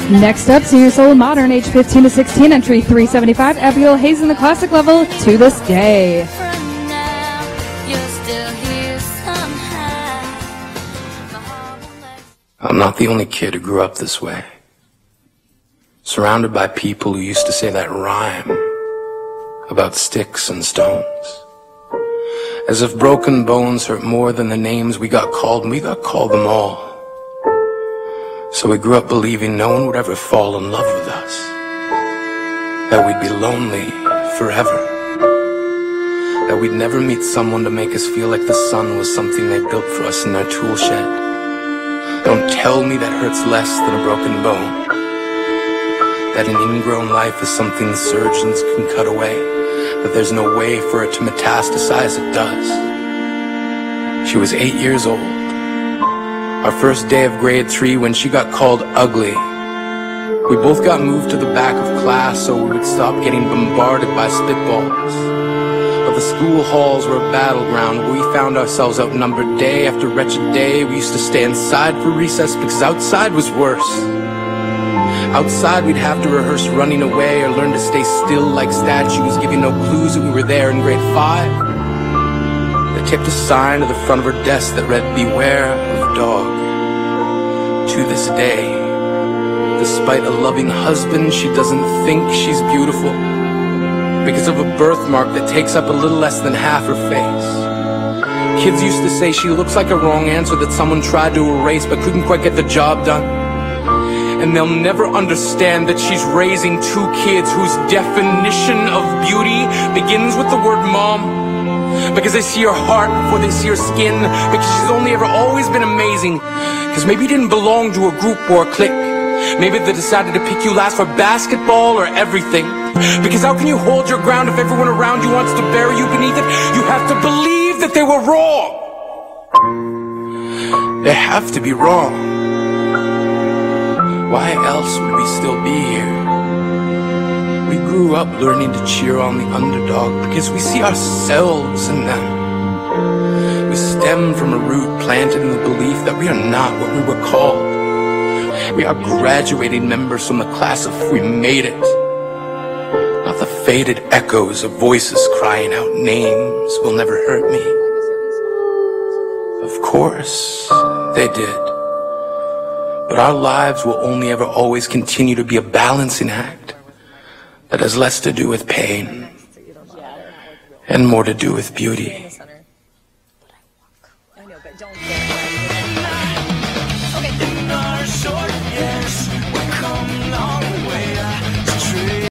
Next up, Senior Soul and Modern, age 15 to 16, entry 375, Abigail Hayes in the classic level, To This Day. I'm not the only kid who grew up this way. Surrounded by people who used to say that rhyme about sticks and stones. As if broken bones hurt more than the names we got called, and we got called them all. So we grew up believing no one would ever fall in love with us, that we'd be lonely forever, that we'd never meet someone to make us feel like the sun was something they built for us in their tool shed. Don't tell me that hurts less than a broken bone, that an ingrown life is something surgeons can cut away, that there's no way for it to metastasize. It does. She was 8 years old, our first day of grade 3, when she got called ugly. We both got moved to the back of class so we would stop getting bombarded by spitballs. But the school halls were a battleground where we found ourselves outnumbered day after wretched day. We used to stay inside for recess because outside was worse. Outside we'd have to rehearse running away or learn to stay still like statues, giving no clues that we were there in grade 5. They taped a sign to the front of her desk that read, "Beware of dog." To this day, despite a loving husband, she doesn't think she's beautiful because of a birthmark that takes up a little less than half her face. Kids used to say she looks like a wrong answer that someone tried to erase but couldn't quite get the job done. And they'll never understand that she's raising 2 kids whose definition of beauty begins with the word mom. Because they see her heart before they see her skin. Because she's only ever always been amazing. Because maybe you didn't belong to a group or a clique. Maybe they decided to pick you last for basketball or everything. Because how can you hold your ground if everyone around you wants to bury you beneath it? You have to believe that they were wrong. They have to be wrong. Why else would we still be here? We grew up learning to cheer on the underdog because we see ourselves in them. We stem from a root planted in the belief that we are not what we were called. We are graduating members from the class of we made it, not the faded echoes of voices crying out names will never hurt me. Of course, they did. But our lives will only ever always continue to be a balancing act that has less to do with pain and more to do with beauty.